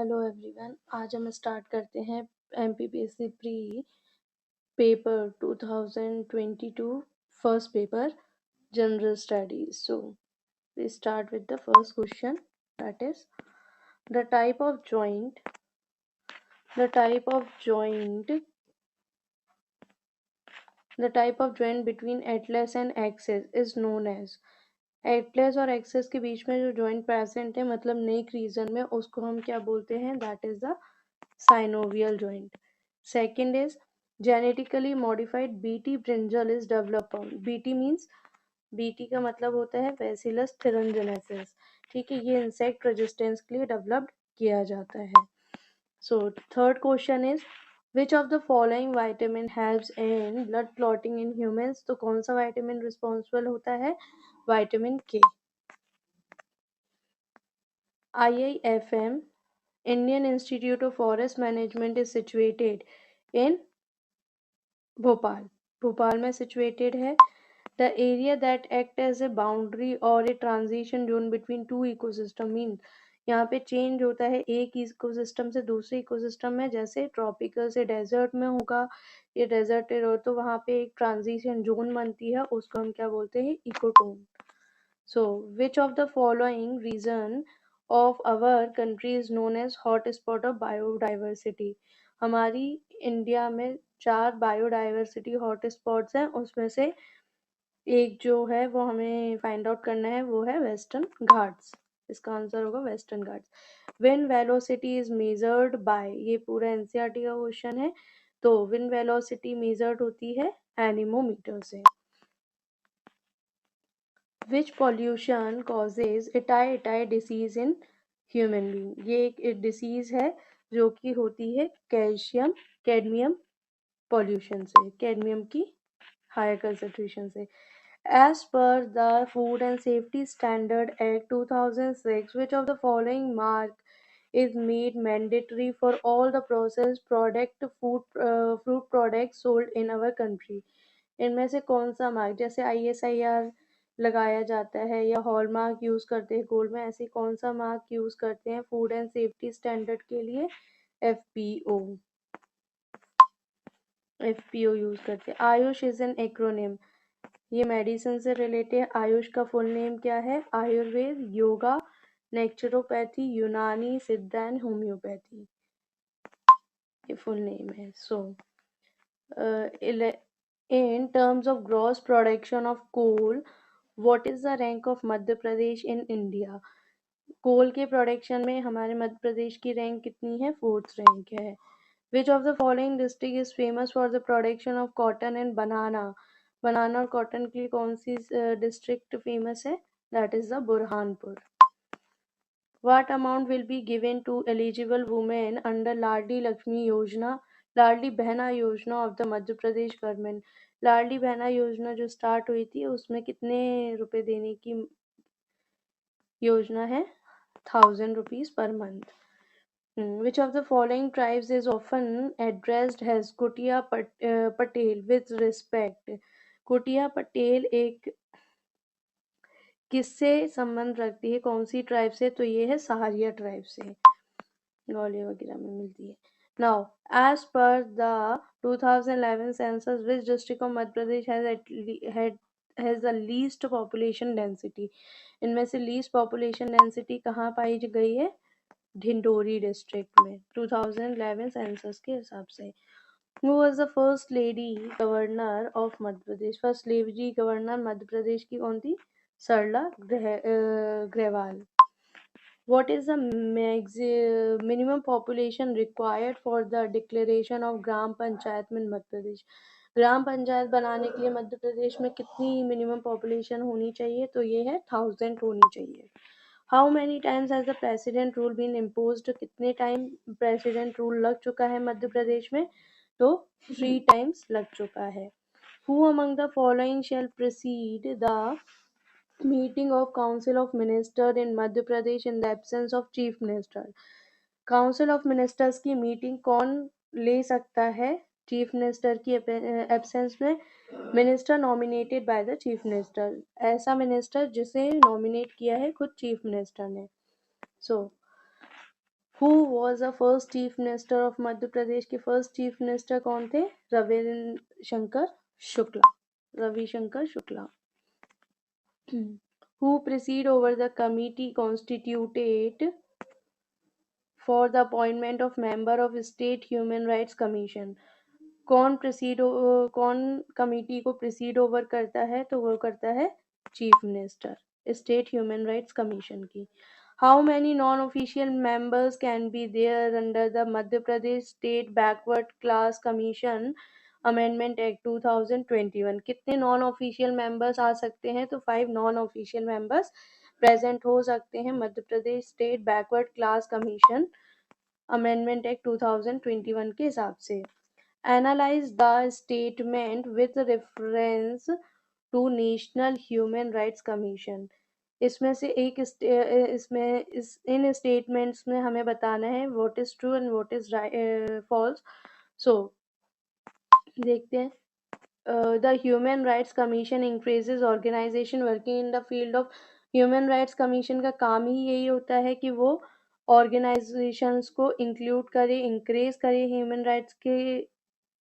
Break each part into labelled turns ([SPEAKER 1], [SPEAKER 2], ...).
[SPEAKER 1] Hello everyone, आज हम start करते हैं MPPSC pre paper 2022 first paper general studies. So we start with the first question, that is the type of joint between atlas and axis is known as. Atlas और access के बीच में जो joint present है मतलब neck region में, उसको हम क्या बोलते हैं? That is the synovial joint. Second is genetically modified BT brinjal is develop on. BT means, BT का मतलब होता है बेसिलस थिरंजेनेसिस. ठीक है, ये इंसेक्ट रेजिस्टेंस के लिए डेवलप्ड किया जाता है. So third question is which of the following vitamin helps in blood clotting in humans. तो कौन सा वाइटामिन रिस्पॉन्सिबल होता है? वाइटामिन के. IIFM, Indian Institute of Forest Management is situated in Bhopal. Bhopal में situated है. The area that act as a boundary or a transition zone between two ecosystem means यहाँ पे चेंज होता है एक इकोसिस्टम से दूसरे इकोसिस्टम में. जैसे ट्रॉपिकल से डेजर्ट में होगा, ये डेजर्टेड हो तो वहाँ पे एक ट्रांजिशन जोन बनती है, उसको हम क्या बोलते हैं? Ecotone. So, which of the following region of our country is known as hotspot of biodiversity? हमारी इंडिया में 4 बायोडाइवर्सिटी हॉटस्पॉट्स हैं, उसमें से एक जो है वो हमें फाइंड आउट करना है, वो है वेस्टर्न घाट्स. इसका आंसर होगा western Ghats. Wind velocity is measured by, ये पूरा एनसीईआरटी का क्वेश्चन है. तो विंड वेलोसिटी मेजर्ड होती है एनीमोमीटर से. Which pollution causes itai disease in human being? ये एक डिसीज है जो कि होती है कैडमियम पॉल्यूशन से, कैडमियम की हायर कंसंट्रेशन से. As per the Food and Safety Standard Act 2006, which of the following mark is made mandatory for all the processed fruit products sold in our country? इनमें से कौन सा mark, जैसे ISIR लगाया जाता है या हॉलमार्क यूज करते हैं गोल्ड में, ऐसे कौन सा मार्क यूज करते हैं फूड एंड सेफ्टी स्टैंडर्ड के लिए? FPO यूज करते हैं. आयुष इज एन एक्रोनिम, ये मेडिसिन से रिलेटेड. आयुष का फुल नेम क्या है? आयुर्वेद, योगा, नेचुरोपैथी, यूनानी, सिद्धा एंड होम्योपैथी, ये फुल नेम है. सो in terms of gross production of coal, what is the rank of Madhya Pradesh in India? कोल के प्रोडक्शन में हमारे मध्य प्रदेश की रैंक कितनी है? 4th रैंक है. Which of the following district is famous for the production of cotton and banana? Banana और cotton के लिए कौन सी डिस्ट्रिक्ट फेमस है? That is the Burhanpur. What amount will be given to eligible women under Ladli Lakshmi Yojana, Ladli Behna Yojana of the Madhya Pradesh government? Ladli Behna Yojana जो start हुई थी उसमें कितने रुपए देने की योजना है? 1000 rupees per month. Which of the following tribes is often addressed as Kutia Patel with respect? कुटिया पटेल एक किससे संबंध रखती है, कौन सी ट्राइब से? तो ये है सहारिया ट्राइब से, ग्वालियर वगैरह में मिलती है. Now as per the 2011 census which district of Madhya Pradesh has the least population density? इनमें से लीस्ट पॉपुलेशन डेंसिटी कहाँ पाई गई है? ढिंडोरी डिस्ट्रिक्ट में 2011 सेंसस के हिसाब से. Who was the first lady governor of Madhya Pradesh? First lady governor Madhya Pradesh की कौन थी? सरला Grewal. What is the minimum population required for the declaration of ग्राम पंचायत में मध्य प्रदेश? ग्राम पंचायत बनाने के लिए मध्य प्रदेश में कितनी मिनिमम पॉपुलेशन होनी चाहिए? तो ये है 1000 होनी चाहिए. How many times has the president rule been imposed? कितने टाइम प्रेसिडेंट रूल लग चुका है मध्य प्रदेश में? तो 3 टाइम्स लग चुका है. Who among the following shall precede the meeting of council of minister in Madhya Pradesh in the absence of chief minister? Council of ministers की मीटिंग कौन ले सकता है चीफ मिनिस्टर की एब्सेंस में? Minister nominated by the chief minister, ऐसा minister जिसे nominate किया है खुद चीफ मिनिस्टर ने. So who was the first chief minister of Madhya Pradesh के फर्स्ट चीफ मिनिस्टर कौन थे? Ravishankar Shukla. Ravishankar Shukla. Who preside over the committee constituted for the appointment of member of State Human Rights Commission? कौन committee को preside over करता है? तो वो करता है chief minister, state human rights commission की। How many non official members can be there under the Madhya Pradesh state backward class commission amendment act 2021? कितने नॉन ऑफिशियल मेंबर्स आ सकते हैं? तो 5 नॉन ऑफिशियल मेंबर्स प्रेजेंट हो सकते हैं Madhya Pradesh state backward class commission amendment act 2021 के हिसाब से। Analyze the statement with reference to National Human Rights Commission. इसमें से एक इन स्टेटमेंट्स में हमें बताना है what is true and what is false. So देखते हैं। The Human Rights Commission increases organization working in the field of Human Rights Commission का काम ही यही होता है कि वो ऑर्गेनाइजेशंस को इंक्लूड करे, इंक्रेज करे ह्यूमन राइट्स के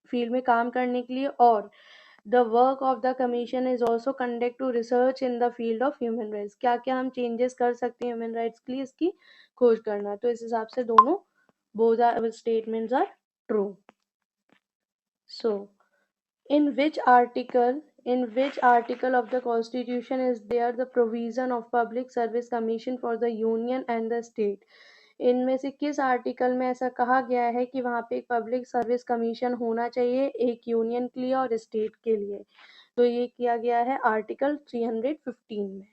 [SPEAKER 1] फील्ड में काम करने के लिए। और the work of the commission is also conduct to research in the field of human rights. क्या क्या हम चेंजेस कर सकते हैं ह्यूमन राइट्स के लिए, इसकी खोज करना। तो इस हिसाब से दोनों both statements are true. So in which article of the constitution is there the provision of public service commission for the union and the state? इनमें से किस आर्टिकल में ऐसा कहा गया है कि वहाँ पे एक पब्लिक सर्विस कमीशन होना चाहिए, एक यूनियन के लिए और स्टेट के लिए? तो ये किया गया है आर्टिकल 315 में।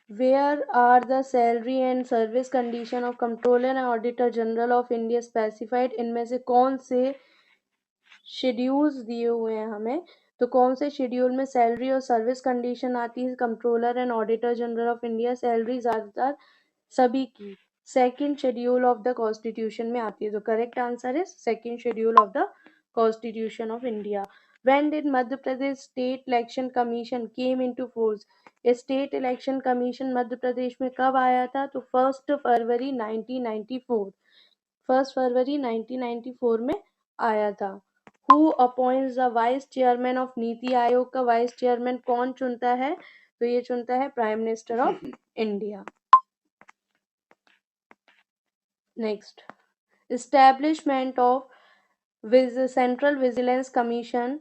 [SPEAKER 1] Where are the salary and service condition of Comptroller and Auditor General of India specified? इनमें से कौन से शेड्यूल्स दिए हुए हैं हमें? तो कौन से शेड्यूल में सैलरी और सर्विस कंडीशन आती है controller and auditor general of India? Salary ज्यादातर सभी की second schedule of the constitution में आती है। तो correct answer is second schedule of the constitution of India. When did Madhya Pradesh State Election Commission came into force? State election commission Madhya Pradesh में कब आया था? तो 1 फरवरी 1994। 1 फरवरी 1994 में आया था। Who appoints the vice chairman of NITI Aayog? का वाइस चेयरमैन कौन चुनता है? तो ये चुनता है prime minister of India. Next, establishment of central vigilance commission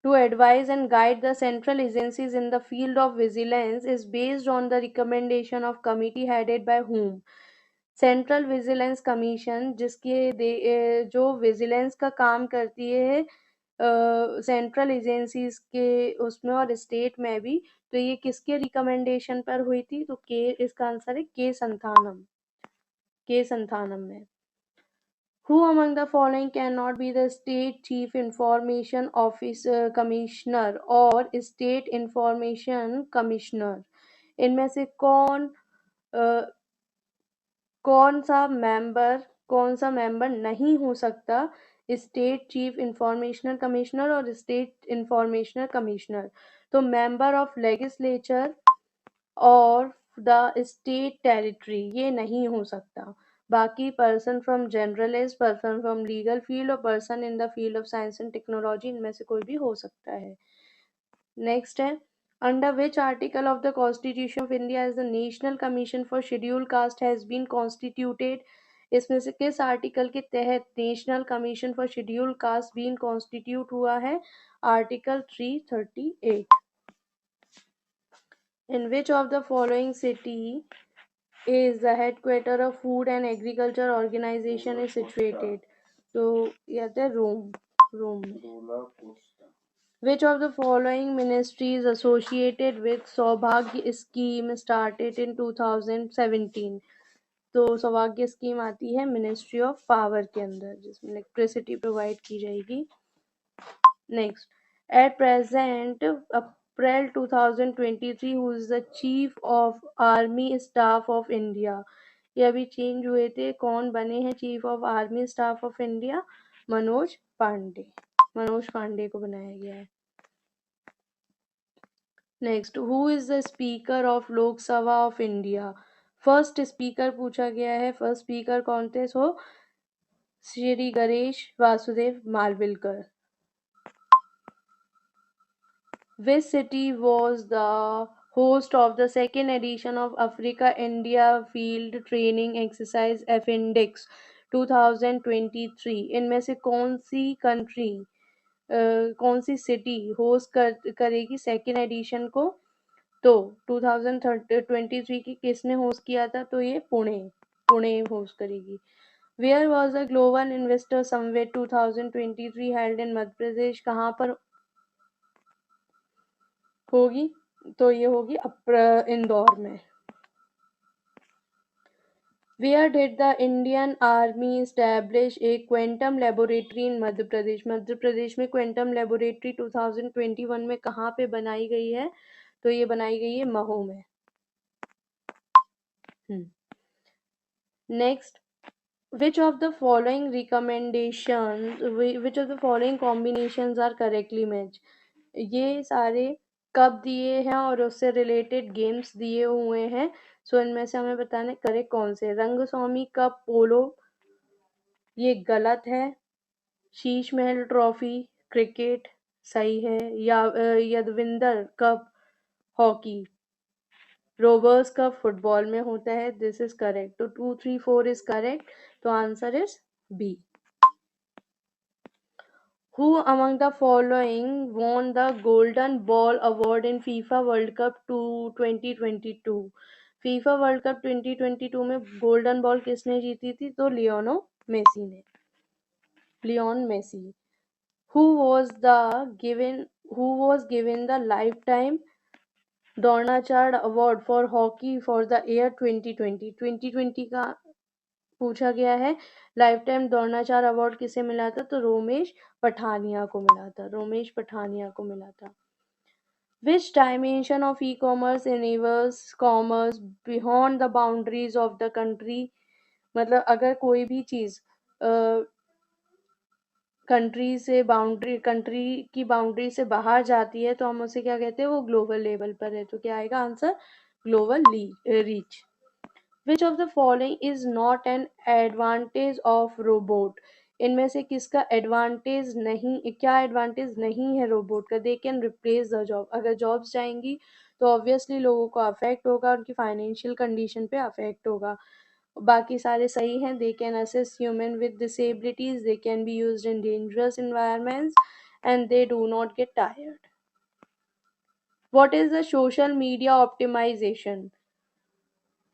[SPEAKER 1] to advise and guide the central agencies in the field of vigilance is based on the recommendation of committee headed by whom? Central vigilance commission जो vigilance का काम करती है central agencies के उसमें और state में भी, तो ये किसके रिकमेंडेशन पर हुई थी? तो इसका आंसर है के संथानम में। Who among the following cannot be the State Chief Information Officer Commissioner or State Information Commissioner? इनमें से कौन सा मेंबर नहीं हो सकता स्टेट चीफ इंफॉर्मेशनल कमिश्नर और स्टेट इंफॉर्मेशनल कमिश्नर? तो मेंबर ऑफ लेजिस्लेचर और द स्टेट टेरिटरी ये नहीं हो सकता। बाकी person from generalist, person from legal field और person in the field of science and technology, इनमें से कोई भी हो सकता है। नेक्स्ट है, under which article of the constitution of India is the national commission for schedule caste has been constituted? इसमें से किस आर्टिकल के तहत national commission for schedule caste been constitute हुआ है? Article 338। In which of the following city is the headquarter of Food and Agriculture Organization is situated? तो यह था रोम में। Which of the following ministries associated with सौभाग्य scheme started in 2017? तो सौभाग्य scheme आती है मिनिस्ट्री ऑफ पावर के अंदर, जिसमें इलेक्ट्रिसिटी प्रोवाइड की जाएगी। Next, at present April 2023 who is the chief of army staff of India? ये अभी चेंज हुए थे, कौन बने हैं chief of army staff of India? Manoj Pande को बनाया गया है। Next, who is the speaker of Lok Sabha of India? First speaker पूछा गया है, फर्स्ट स्पीकर कौन थे? सो Shri Ganesh Vasudev मालविलकर. Which city was the host of the second edition of Africa India Field Training Exercise Appendix 2023? इनमें से कौन सी कंट्री कौन सी सिटी होस्ट करेगी सेकेंड एडिशन को? तो 2023 की किसने होस्ट किया था? तो ये पुणे होस्ट करेगी. Where was the Global Investor Summit 2023 held in Madhya Pradesh? कहाँ पर होगी? तो ये होगी इंदौर में. Where did the Indian Army establish a quantum laboratory in मध्य प्रदेश? मध्य प्रदेश में क्वांटम लेबोरेटरी 2021 में कहाँ पे बनाई गई है? तो ये बनाई गई है महू में. Next, which of the following combinations are correctly matched? ये सारे कब दिए हैं और उससे रिलेटेड गेम्स दिए हुए हैं. सो इनमें से हमें बताना करेक्ट कौन से. रंगस्वामी कप पोलो, ये गलत है. शीश महल ट्रॉफी क्रिकेट सही है. Yadavindra cup hockey. Rovers cup football में होता है. This is correct. तो 2, 3, 4 इज करेक्ट. तो answer is B. Who among the following won the Golden Ball Award in FIFA World Cup 2022? FIFA World Cup 2022 में golden ball किसने जीती थी? तो Lionel Messi. Who was given the lifetime Dronacharya award for hockey for the year 2020? 2020 का पूछा गया है. Life time Dronacharya award किसे मिला था? तो रमेश पठानिया को मिला था. Which dimension of e-commerce enables commerce beyond the boundaries of the country? मतलब अगर कोई भी चीज कंट्री की बाउंड्री से बाहर जाती है तो हम उसे क्या कहते हैं? वो ग्लोबल लेवल पर है. तो क्या आएगा answer? Global reach. Which of the following is not an advantage of robot? इनमें से किसका एडवांटेज नहीं है रोबोट का? They can replace the job. अगर जॉब्स जाएंगी तो ऑब्वियसली लोगों को अफेक्ट होगा, उनकी फाइनेंशियल कंडीशन पे अफेक्ट होगा. बाकी सारे सही हैं. They can assist human with disabilities, they can be used in dangerous environments and they do not get tired. What is the social media optimization?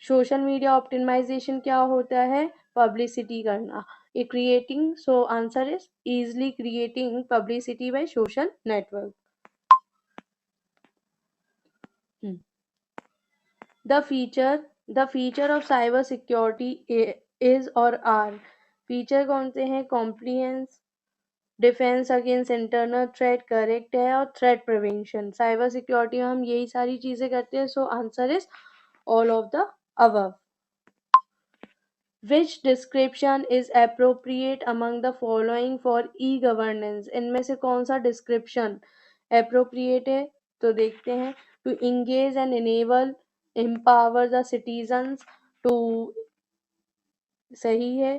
[SPEAKER 1] Social media optimization क्या होता है? Publicity करना. So answer is easily creating publicity by social network. The feature of cyber security is और are. Feature कौन से हैं? Compliance, defence against internal threat correct है, और थ्रेट प्रिवेंशन. साइबर सिक्योरिटी में हम यही सारी चीजें करते हैं. सो answer is all of the above. Which description is appropriate among the following for e-governance? इनमें से कौन सा description appropriate है? तो देखते हैं. To engage and enable, empower the citizens. To सही है.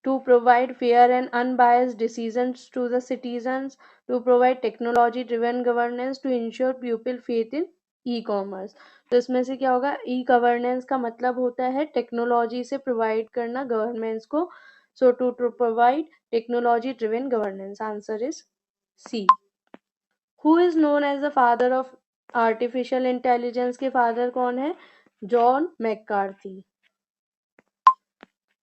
[SPEAKER 1] To provide fair and unbiased decisions to the citizens. To provide technology driven governance. To ensure pupil faith in e-commerce. तो इसमें से क्या होगा? ई गवर्नेंस का मतलब होता है टेक्नोलॉजी से प्रोवाइड करना गवर्नमेंट्स को. So to provide technology driven governance. Answer is C. Who is known as the father of artificial intelligence? के फादर कौन है? John McCarthy.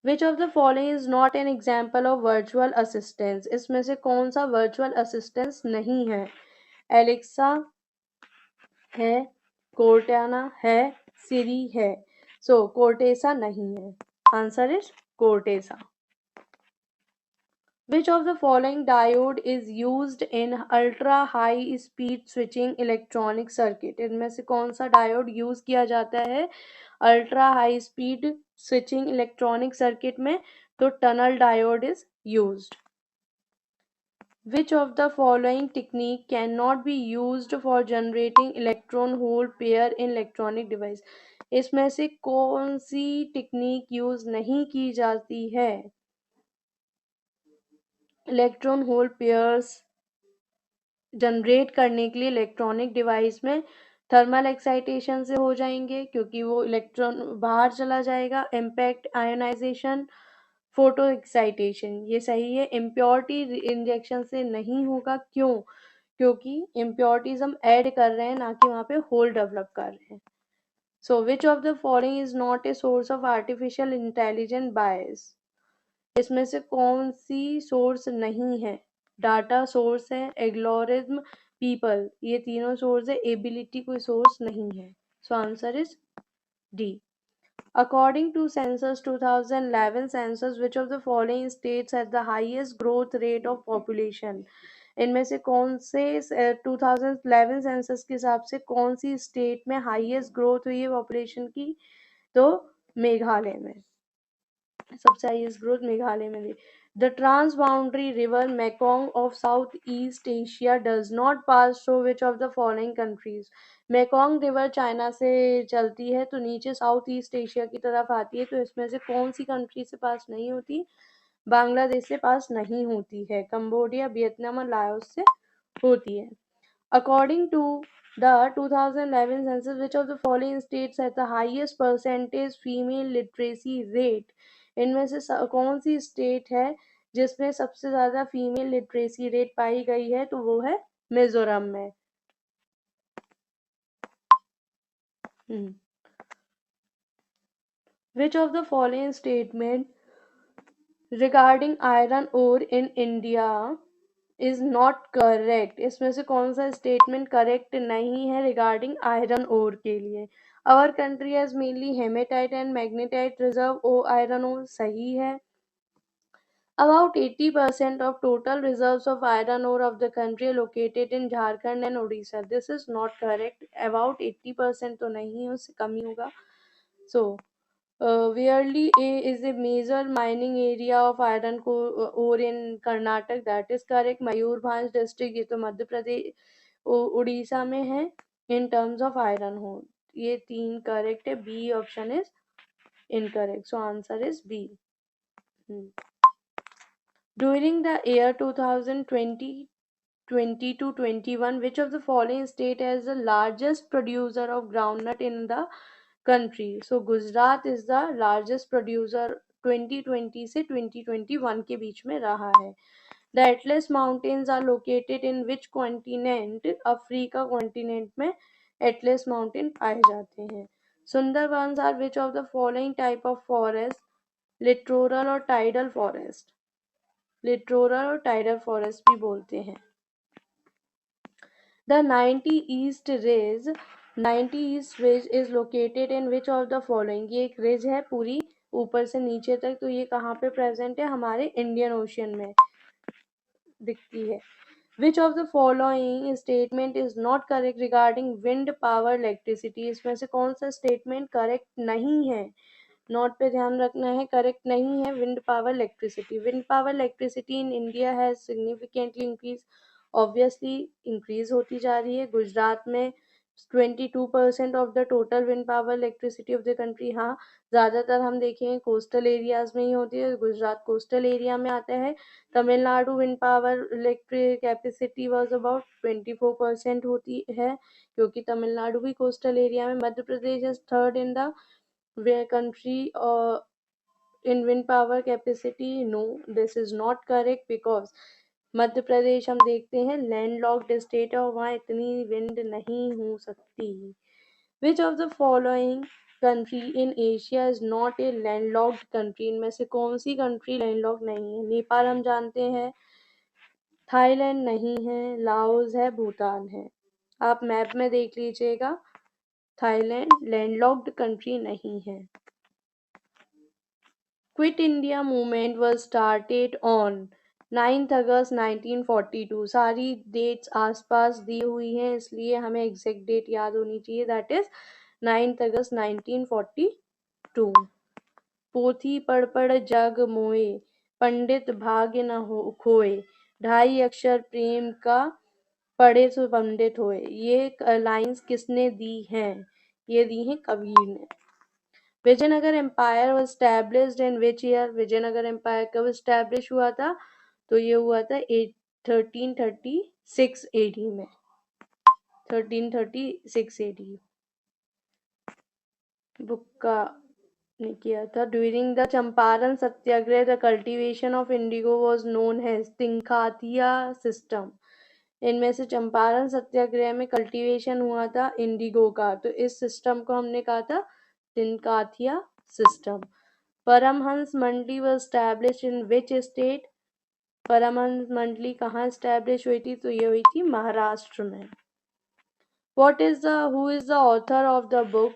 [SPEAKER 1] Which of the following is not an example of virtual assistance? इसमें से कौन सा virtual assistance नहीं है? Alexa है, कोर्टाना है, सिरी है. सो कोर्टेसा नहीं है. आंसर इज कोर्टेसा. Which of the following diode is used in ultra high speed switching electronic circuit? इनमें से कौन सा डायोड यूज किया जाता है ultra high speed switching electronic circuit में? तो tunnel diode is used. Which of the following technique cannot be used for generating electron hole pair in electronic device? इसमें से कौन सी टेक्निक यूज नहीं की जाती है? इलेक्ट्रॉन होल पेयर्स जनरेट करने के लिए इलेक्ट्रॉनिक डिवाइस में थर्मल एक्साइटेशन से हो जाएंगे, क्योंकि वो इलेक्ट्रॉन बाहर चला जाएगा। इम्पैक्ट आयोनाइजेशन, फोटो एक्साइटेशन, ये सही है। इम्प्योरिटी इंजेक्शन से नहीं होगा, क्यों? क्योंकि इम्प्योरिटीज हम ऐड कर रहे हैं, ना कि वहां पे होल डेवलप कर रहे हैं। So which of the following is not a source of artificial intelligent bias? इसमें से कौन सी सोर्स नहीं है? डाटा सोर्स है, एल्गोरिथम, पीपल, ये तीनों सोर्स है, एबिलिटी कोई सोर्स नहीं है। So answer is D. According to census 2011 census, which of the following states has the highest growth rate of population? इनमें से कौन से 2011 सेंसस के हिसाब से कौन सी स्टेट में हाईएस्ट ग्रोथ हुई है पॉपुलेशन की? तो मेघालय में सबसे हाईएस्ट ग्रोथ मेघालय में हुई। The transboundary river Mekong of south east Asia does not pass through which of the following countries? Mekong river China से चलती है, तो नीचे साउथ ईस्ट एशिया की तरफ आती है, तो इसमें से कौन सी कंट्री से पास नहीं होती? बांग्लादेश से पास नहीं होती है, कंबोडिया, वियतनाम और लाओस से होती है। According to the 2011 census, which of the following states has the highest percentage female literacy rate? इनमें से कौन सी स्टेट है जिसमें सबसे ज्यादा फीमेल लिटरेसी रेट पाई गई है? तो वो है मिजोरम में। Which of the following statement regarding iron ore in India is not correct? इसमें से कौन सा स्टेटमेंट करेक्ट नहीं है रिगार्डिंग आयरन ओर के लिए? Our country has mainly hematite and magnetite reserve of iron ore, सही है। About 80% of total reserves of iron ore of the country are located in Jharkhand and Odisha. This is not correct. About 80% तो नहीं है, उससे कम ही होगा। So, Worli is a major mining area of iron ore in Karnataka. That is correct. Mayurbhanj district, ये तो मध्य प्रदेश उड़ीसा में है। In terms of iron ore, ये तीन करेक्ट है। B option is incorrect, so answer is B. During the year 2020 to 21, which of the following state has the largest producer of groundnut in the country? So Gujarat is the largest producer 2020 से 2021 के बीच में रहा है। The Atlas Mountains are located in which continent? Africa continent में Atlas mountain पाए जाते हैं। Sundarbans are which of the following type of forest? Littoral और टाइडल फॉरेस्ट, लिटोरल और टाइडल फॉरेस्ट भी बोलते हैं। The 90 East Ridge is located in which of the following? ये एक रिज है पूरी ऊपर से नीचे तक, तो ये कहाँ पे प्रेजेंट है? हमारे इंडियन ओशियन में दिखती है। Which of the following statement is not correct regarding wind power electricity? इसमें से कौन सा स्टेटमेंट करेक्ट नहीं है? नोट पे ध्यान रखना है, करेक्ट नहीं है। Wind power electricity, wind power electricity in India has significantly increase, obviously increase होती जा रही है। गुजरात में 22% of the total wind power elasticity of the country. हाँ, ज़्यादातर हम देखेंगे कोस्टल एरियाज में ही होती है, गुजरात कोस्टल एरिया में आता है। Tamil Nadu wind power electric capacity was about 24% होती है, क्योंकि तमिलनाडु भी कोस्टल एरिया में। Madhya Pradesh is third in the country in wind power capacity. No, this is not correct because Madhya Pradesh हम देखते हैं लैंड लॉक्ड स्टेट है और वहाँ इतनी विंड नहीं हो सकती। विच of the following country in Asia is not a land locked country? इनमें से कौन सी कंट्री लैंड लॉक्ड नहीं है? नेपाल हम जानते हैं, थाईलैंड नहीं है, लाओस है, भूटान है। आप मैप में देख लीजिएगा, थाईलैंड लैंडलॉक्ड कंट्री नहीं है। Quit India movement was started on 9 अगस्त 1942। सारी डेट्स आसपास दी हुई हैं, इसलिए हमें एग्जैक्ट डेट याद होनी चाहिए। दैट इज 9 अगस्त 1942। पोथी पढ़ जग मोए, पंडित भाग्य न हो खोए, ढाई अक्षर प्रेम का पढ़े सो पंडित होए। ये लाइंस किसने दी हैं? ये दी हैं कबीर ने। Vijayanagara empire was established in which year? Vijayanagara empire कब एस्टैब्लिश हुआ था? तो ये हुआ था 1336 एडी में। 1336 एडी बुक्का ने किया था। During the Champaran Satyagraha the cultivation of indigo was known as Tinkathia system. इनमें से चंपारण सत्याग्रह में कल्टीवेशन हुआ था इंडिगो का, तो इस सिस्टम को हमने कहा था तिनकाथिया system. Paramhansa Mandali was established in which state? Paramhansa Mandali कहाँ एस्टैब्लिश हुई थी? तो ये हुई थी महाराष्ट्र में। Who is the author of the book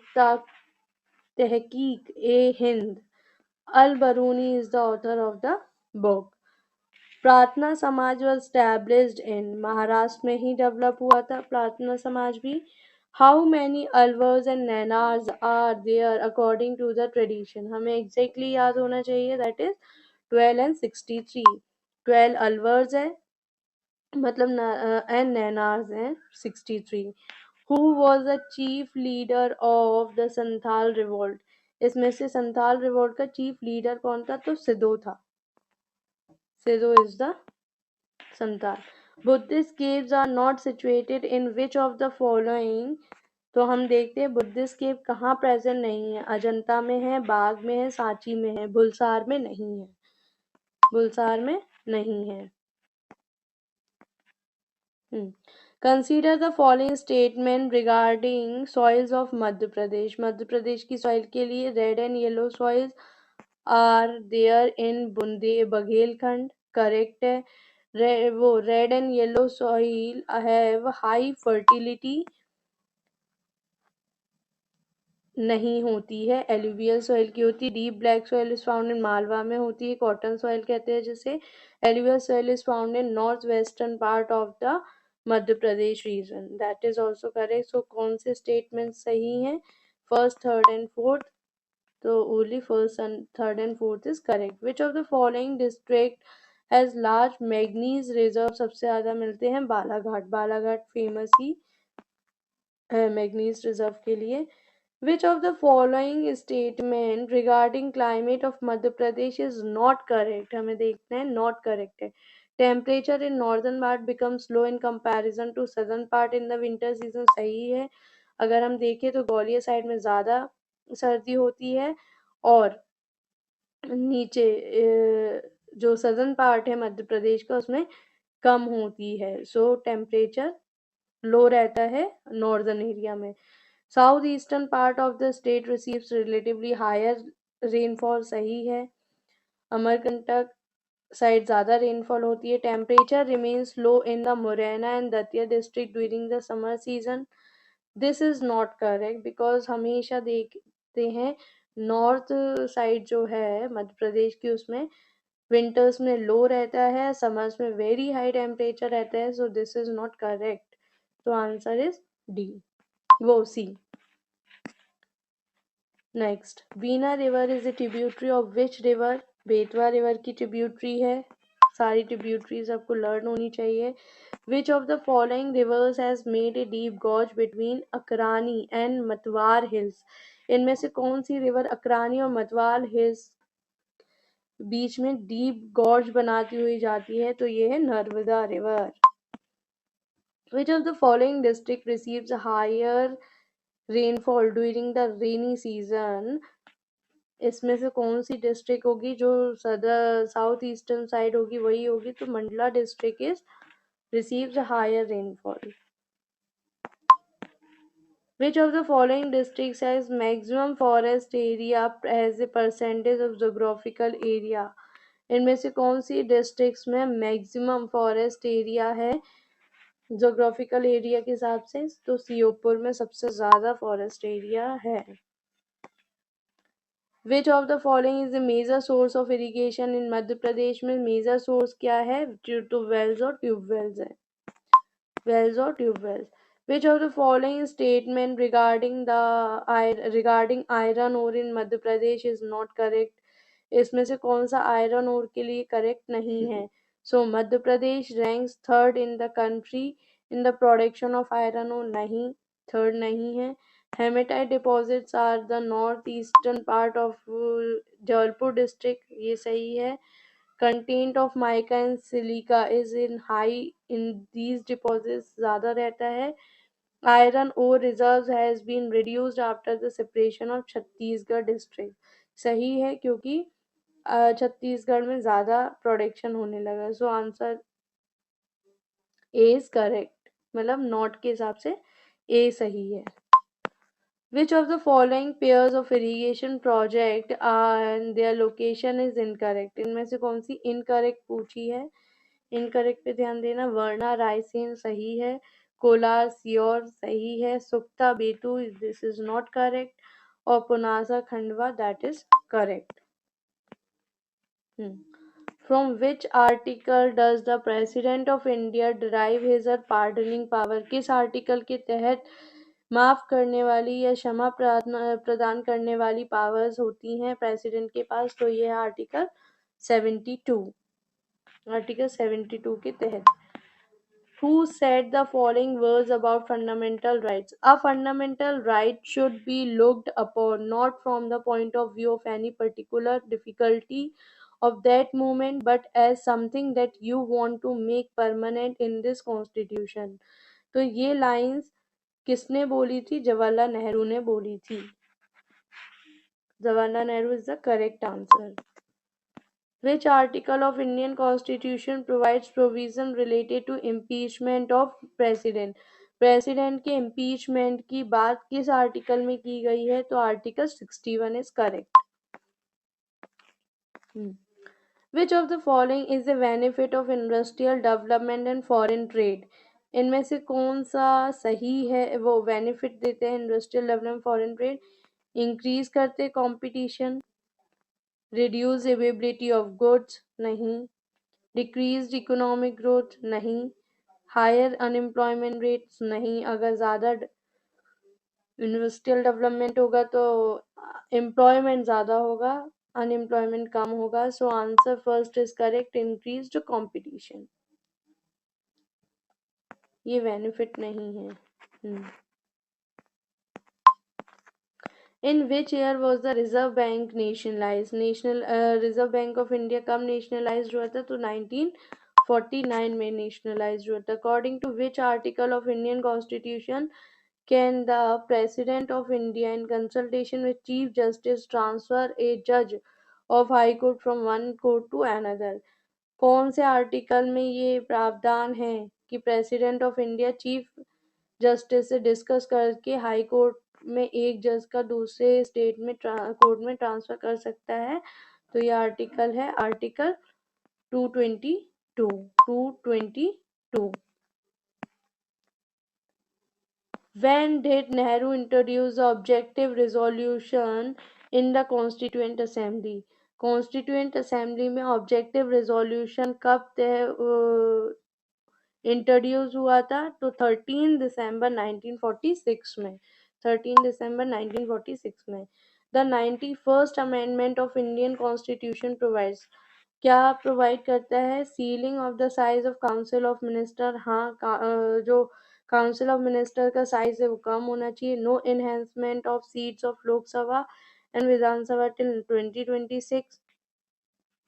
[SPEAKER 1] Tehqiq e Hind? Al-Baruni is the author of the book. प्रार्थना समाज was established in महाराष्ट्र में ही डेवलप हुआ था प्रार्थना समाज भी। How many alvars and nanas are there according to the tradition? हमें exactly याद होना चाहिए, that is 12 and 63। 12 alvars है मतलब and nanas हैं 63। Who was the chief leader of the Santhal revolt? इसमें से संथाल रिवोल्ट का चीफ लीडर कौन था? तो सिद्धो था। Sidho is the Santhal. Buddhist caves are not situated in which of the following? तो हम देखते हैं बुद्धिस्ट केव कहाँ प्रेजेंट नहीं है। अजंता में है, बाग में है, सांची में है, बुलसार में नहीं है। बुलसार में नहीं है। Consider the following statement regarding soils of Madhya Pradesh. Madhya Pradesh की सॉइल के लिए red and yellow soils are there in Baghelkhand, correct है। वो red and yellow soil have high fertility नहीं होती है, एलुवियल सॉइल की होती है। Deep black soil is found in Malwa में होती है, कॉटन सॉइल कहते हैं जिसे। Alluvial soil is found in north western part of the Madhya Pradesh region, that is also correct. So कौन से स्टेटमेंट सही हैं? First, third and fourth. तो only first, third and fourth is correct. Which of the following district has large manganese reserve? सबसे ज्यादा मिलते हैं Balaghat. Balaghat famous ही है मैग्नीज रिजर्व के लिए। Which of the following statement regarding climate of Madhya Pradesh is not correct? हमें देखना है not correct है। Temperature in northern part becomes low in comparison to southern part in the winter season, सही है। अगर हम देखें तो ग्वालियर साइड में ज़्यादा सर्दी होती है और नीचे जो सदर्न पार्ट है मध्य प्रदेश का उसमें कम होती है। सो टेम्परेचर लो रहता है नॉर्दर्न एरिया में। South eastern part of the state receives relatively higher rainfall, सही है। अमरकंटक साइड ज़्यादा रेनफॉल होती है। Temperature remains low in the Morena and Datia district during the summer season, this is not correct because हमेशा देखते हैं नॉर्थ साइड जो है मध्य प्रदेश की उसमें विंटर्स में लो रहता है, समर्स में वेरी हाई टेम्परेचर रहता है। So this is not correct. तो आंसर इज डी, वो C. Next, Bina river is a tributary of which river? Betwa river की ट्रिब्यूटरी है। सारी ट्रिब्यूटरीज आपको लर्न होनी चाहिए। Which of the following rivers has made a deep gorge between Akrani and Matwar hills? इनमें से कौन सी रिवर अकरानी और मतवार हिल्स बीच में डीप गॉर्ज बनाती हुई जाती है? तो ये है Narmada river. Which of the following district receives a higher rainfall during the rainy season? इसमें से कौन सी डिस्ट्रिक्ट होगी जो सदर साउथ ईस्टर्न साइड होगी वही होगी? तो Mandla district is receives a higher rainfall. Which of the following districts has maximum forest area as a percentage of geographical area? इनमें से कौन सी डिस्ट्रिक्ट्स में मैक्सिमम फॉरेस्ट एरिया है जोग्राफिकल एरिया के हिसाब से? तो सीओपुर में सबसे ज्यादा फॉरेस्ट एरिया है। Which of the following is the major source of irrigation in Madhya Pradesh में? मेजर सोर्स क्या है? वेल्स और ट्यूबवेल्स है। वेल्स और tubewells. Which of the following statement regarding iron ore in Madhya Pradesh is not correct? इसमें से कौन सा आयरन ओर के लिए करेक्ट नहीं है? So Madhya Pradesh ranks third in the country in the production of iron ore, नहीं, थर्ड नहीं है। Hematite deposits are the north eastern part of Jabalpur district, ये सही है। Content of mica and silica is in high in these deposits, ज़्यादा रहता है। Iron ore reserve has been reduced after the separation of Chhattisgarh district, सही है क्योंकि छत्तीसगढ़ में ज़्यादा प्रोडक्शन होने लगा। So answer A is correct, मतलब नॉट के हिसाब से ए सही है। Which of the following pairs of irrigation project and their location is incorrect? इनमें से कौन सी इनकरेक्ट पूछी है? इनकरेक्ट पे ध्यान देना। वर्णा रायसेन सही है, कोलार सियोर सही है, सुक्ता बेटू दिस इज नॉट करेक्ट, और Punasa Khandwa that is correct. From which article does the President of India derive his pardoning power? किस आर्टिकल के तहत माफ करने वाली या क्षमा प्रदान करने वाली पावर्स होती हैं प्रेसिडेंट के पास? तो ये है आर्टिकल 72, आर्टिकल 72 के तहत। Who said the following words about fundamental rights? A fundamental right should be looked upon not from the point of view of any particular difficulty of that moment, but as something that you want to make permanent in this constitution. तो ये lines किसने बोली थी? जवाहरलाल नेहरू ने बोली थी। Jawaharlal Nehru is the correct answer. Which article of Indian Constitution provides provision related to impeachment of president? President के impeachment की बात किस आर्टिकल में की गई है? तो article 61 is correct. Which of the following is the benefit of industrial development and foreign trade? इनमें से कौन सा सही है? वो बेनिफिट देते हैं industrial development foreign trade, increase करते competition, reduce availability of goods नहीं, डिक्रीज्ड इकोनॉमिक ग्रोथ नहीं, हायर अनएम्प्लॉयमेंट रेट्स नहीं। अगर ज़्यादा इंडस्ट्रियल डेवलपमेंट होगा तो एम्प्लॉयमेंट ज़्यादा होगा, अनएम्प्लॉयमेंट कम होगा। So answer first is correct, increased competition. ये बेनिफिट नहीं है। In which year was the Reserve Bank nationalized? National reserve bank of India कब नेशनलाइज हुआ था? तो 1949 में नेशनलाइज हुआ था। According to which article of Indian constitution can the President of India in consultation with Chief Justice transfer a judge of High Court from one court to another? कौन से article में ये प्रावधान है कि president of India chief justice से discuss करके high court में एक जज का दूसरे स्टेट में कोर्ट में ट्रांसफर कर सकता है? तो ये आर्टिकल है article 222। When did Nehru introduce the objective resolution in the Constituent Assembly? Constituent Assembly में objective resolution कब इंट्रोड्यूस हुआ था? तो 13 दिसंबर 1946 में। 13 दिसंबर 1946 में। The 91st amendment of Indian constitution provides, क्या प्रोवाइड करता है? Ceiling of the size of council of minister. हाँ, जो काउंसिल ऑफ मिनिस्टर का साइज है वो कम होना चाहिए। No enhancement of seats of Lok Sabha and Vidhan Sabha till 2026।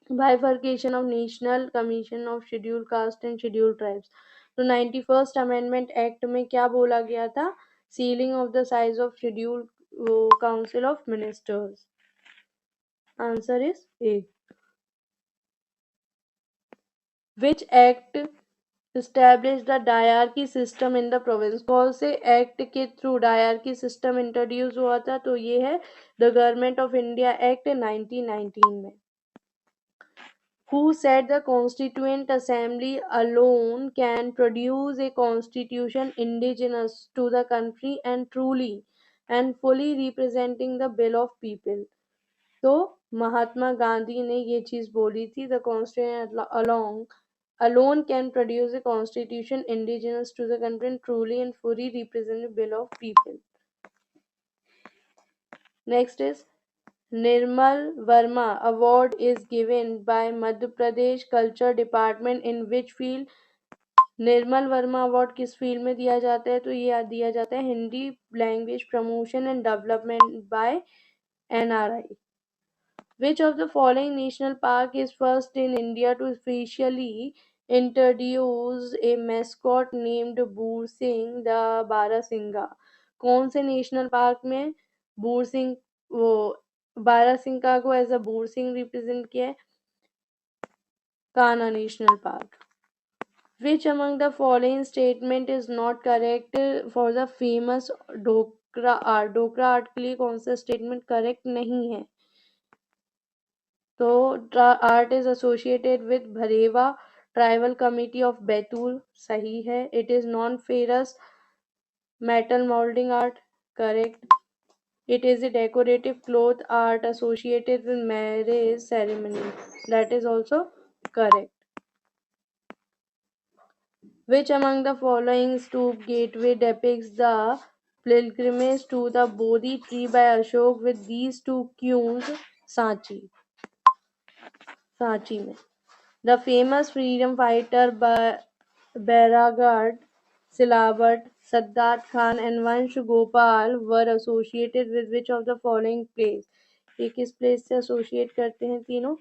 [SPEAKER 1] Bifurcation of National Commission of Scheduled Caste and Scheduled Tribes। तो 91st अमेंडमेंट एक्ट में क्या बोला गया था? Ceiling of the size of scheduled council of ministers. Answer is a. Which act established the diarchy system in the province? कौन से act के through dyarchy system introduce हुआ था? तो ये है the government of India act 1919 में। Who said the Constituent Assembly alone can produce a constitution indigenous to the country and truly and fully representing the will of people? तो महात्मा गांधी ने ये चीज बोली थी, the constitution alone can produce a constitution indigenous to the country and truly and fully represent the will of people. Next is Nirmal Verma Award is given by Madhya Pradesh Culture Department in which field? Nirmal Verma award किस field में दिया जाता है? तो ये दिया जाता है Hindi language promotion and development bye NRI. Which of the following national park is first in India to officially introduce a mascot named Boor Singh the Barasingha? कौन से नेशनल पार्क में बूर सिंह वो बारासिंगा को एज अ बूर सिंह रिप्रेजेंट किया है? Kanha national park. Which among the following statement is not correct for the famous Dokra art? Dokra art के लिए कौन सा स्टेटमेंट करेक्ट नहीं है? तो art is associated with Bharewa tribal committee of Betul, सही है. It is non ferrous metal moulding art, correct. It is a decorative cloth art associated with marriage ceremony, that is also correct. Which among the following stoop gateway depicts the pilgrimage to the Bodhi tree by Ashok with these two queues? Sanchi. Sanchi में. The famous freedom fighter Bairagad Silawat, Sadat Khan and Vansh Gopal were associated with which of the following place? ये किस place से associate करते हैं तीनों?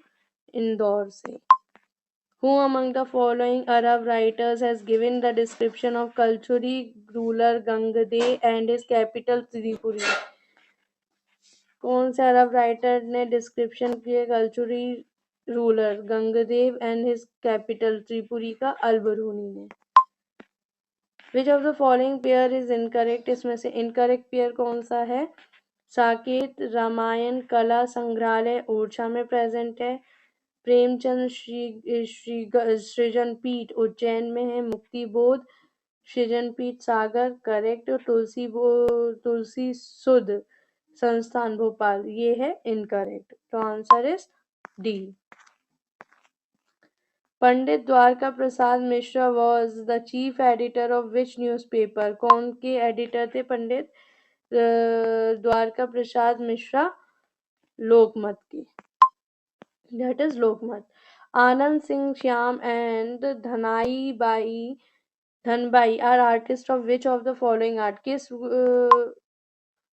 [SPEAKER 1] इंदौर से. Who among the following Arab writers has given the description of Kalchuri ruler Gangadev and his capital Tripuri? कौन से अरब writer ने डिस्क्रिप्शन किया Kalachuri ruler Gangdev and his capital Tripuri का? अलबरूनी ने. विच of the following pair is incorrect? इसमें से इनकरेक्ट पेयर कौन सा है? साकेत रामायण कला संग्रहालय ओरछा में प्रेजेंट है. प्रेमचंद सृजन पीठ उज्जैन में है. मुक्ति बोध सृजन पीठ सागर, करेक्ट. तुलसी सुध संस्थान भोपाल, ये है इनकरेक्ट. तो answer is D. Pandit Dwarka Prasad Mishra was the chief editor of which newspaper? कौन के एडिटर थे पंडित द्वारका प्रसाद मिश्रा? लोकमत के. That is Lokmat. Anand Singh Shyam and Dhanbai are artist of which of the following art? किस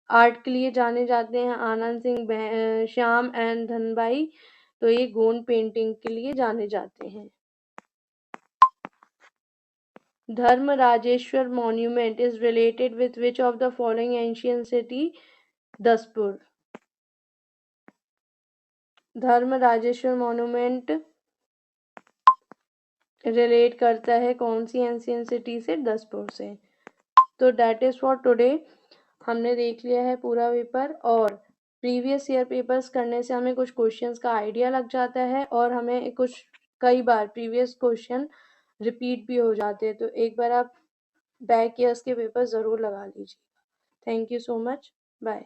[SPEAKER 1] आर्ट के लिए जाने जाते हैं आनंद सिंह श्याम एंड धनबाई? तो ये गोंड पेंटिंग के लिए जाने जाते हैं. धर्म Rajeshwar monument is related with which of the following ancient city? Daspur. धर्म राजेश्वर मॉन्यूमेंट रिलेट करता है कौन सी एंशियंट सिटी से? दसपुर से. तो दैट इज फॉर टुडे. हमने देख लिया है पूरा पेपर, और प्रीवियस ईयर पेपर्स करने से हमें कुछ क्वेश्चंस का आइडिया लग जाता है और हमें कुछ कई बार प्रीवियस क्वेश्चन रिपीट भी हो जाते हैं. तो एक बार आप बैक ईयर्स के पेपर ज़रूर लगा लीजिए. Thank you so much. Bye.